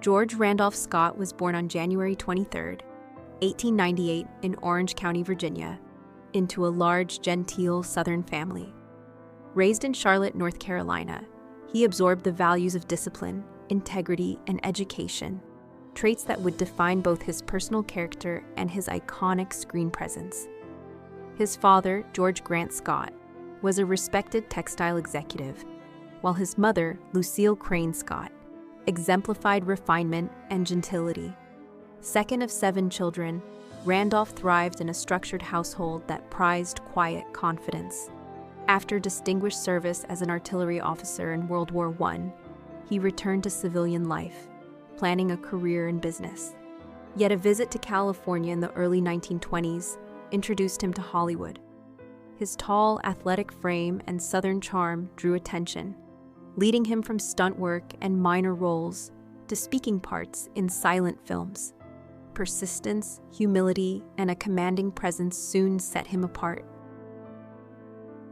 George Randolph Scott was born on January 23, 1898, in Orange County, Virginia, into a large, genteel Southern family. Raised in Charlotte, North Carolina, he absorbed the values of discipline, integrity, and education, traits that would define both his personal character and his iconic screen presence. His father, George Grant Scott, was a respected textile executive, while his mother, Lucille Crane Scott, exemplified refinement and gentility. Second of 7 children, Randolph thrived in a structured household that prized quiet confidence. After distinguished service as an artillery officer in World War I, he returned to civilian life, planning a career in business. Yet a visit to California in the early 1920s introduced him to Hollywood. His tall, athletic frame and Southern charm drew attention, leading him from stunt work and minor roles to speaking parts in silent films. Persistence, humility, and a commanding presence soon set him apart.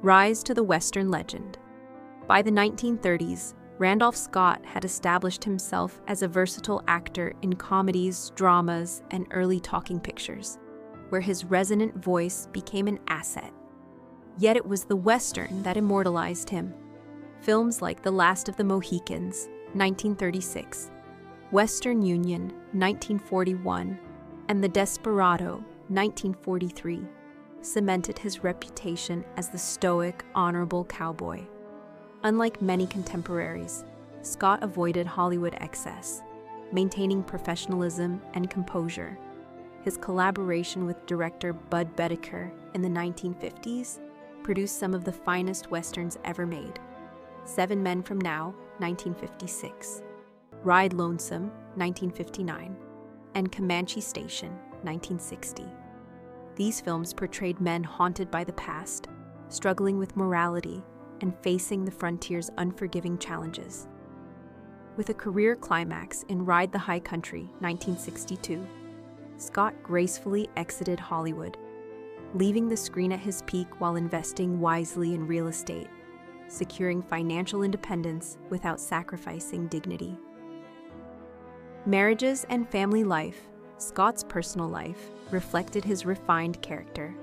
Rise to the Western legend. By the 1930s, Randolph Scott had established himself as a versatile actor in comedies, dramas, and early talking pictures, where his resonant voice became an asset. Yet it was the Western that immortalized him. Films like The Last of the Mohicans, 1936, Western Union, 1941, and The Desperado, 1943, cemented his reputation as the stoic, honorable cowboy. Unlike many contemporaries, Scott avoided Hollywood excess, maintaining professionalism and composure. His collaboration with director Bud Boetticher in the 1950s produced some of the finest westerns ever made: 7 Men from Now, 1956, Ride Lonesome, 1959, and Comanche Station, 1960. These films portrayed men haunted by the past, struggling with morality, and facing the frontier's unforgiving challenges. With a career climax in Ride the High Country, 1962, Scott gracefully exited Hollywood, leaving the screen at his peak while investing wisely in real estate, securing financial independence without sacrificing dignity. Marriages and family life. Scott's personal life reflected his refined character.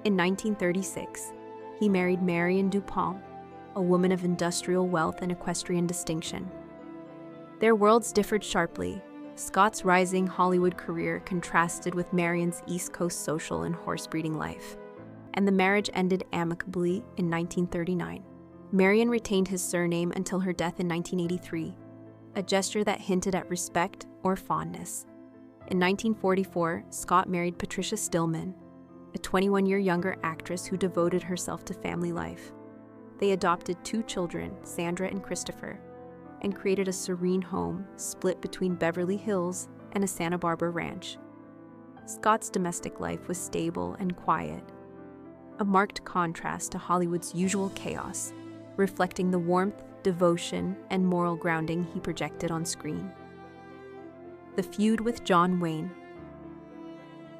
In 1936, he married Marion DuPont, a woman of industrial wealth and equestrian distinction. Their worlds differed sharply. Scott's rising Hollywood career contrasted with Marion's East Coast social and horse breeding life, and the marriage ended amicably in 1939. Marion retained his surname until her death in 1983, a gesture that hinted at respect or fondness. In 1944, Scott married Patricia Stillman, a 21-year younger actress who devoted herself to family life. They adopted 2 children, Sandra and Christopher, and created a serene home split between Beverly Hills and a Santa Barbara ranch. Scott's domestic life was stable and quiet, a marked contrast to Hollywood's usual chaos, reflecting the warmth, devotion, and moral grounding he projected on screen. The feud with John Wayne.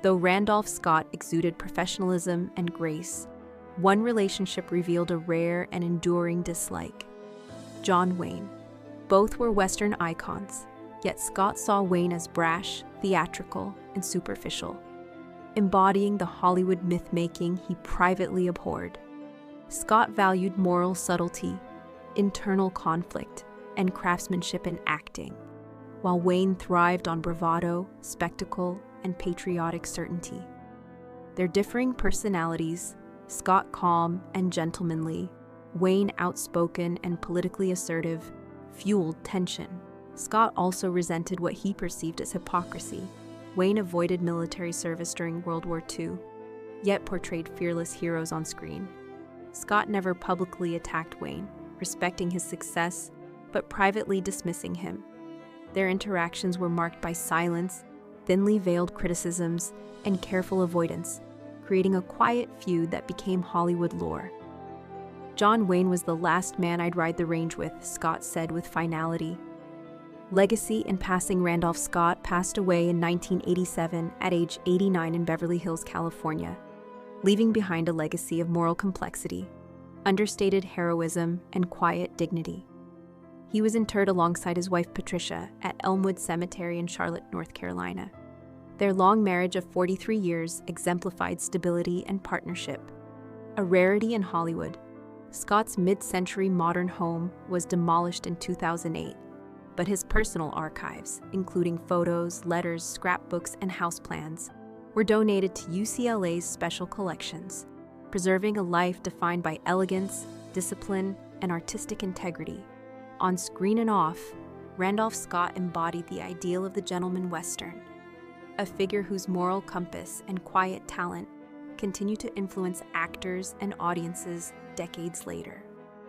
Though Randolph Scott exuded professionalism and grace, one relationship revealed a rare and enduring dislike: John Wayne. Both were Western icons, yet Scott saw Wayne as brash, theatrical, and superficial, embodying the Hollywood myth-making he privately abhorred. Scott valued moral subtlety, internal conflict, and craftsmanship in acting, while Wayne thrived on bravado, spectacle, and patriotic certainty. Their differing personalities, Scott calm and gentlemanly, Wayne outspoken and politically assertive, fueled tension. Scott also resented what he perceived as hypocrisy. Wayne avoided military service during World War II, yet portrayed fearless heroes on screen. Scott never publicly attacked Wayne, respecting his success, but privately dismissing him. Their interactions were marked by silence, thinly veiled criticisms, and careful avoidance, creating a quiet feud that became Hollywood lore. John Wayne was the last man I'd ride the range with, Scott said with finality. Legacy in passing. Randolph Scott passed away in 1987 at age 89 in Beverly Hills, California, leaving behind a legacy of moral complexity, understated heroism, and quiet dignity. He was interred alongside his wife Patricia at Elmwood Cemetery in Charlotte, North Carolina. Their long marriage of 43 years exemplified stability and partnership, a rarity in Hollywood. Scott's mid-century modern home was demolished in 2008, but his personal archives, including photos, letters, scrapbooks, and house plans, were donated to UCLA's special collections, preserving a life defined by elegance, discipline, and artistic integrity. On screen and off, Randolph Scott embodied the ideal of the gentleman Western, a figure whose moral compass and quiet talent continue to influence actors and audiences decades later.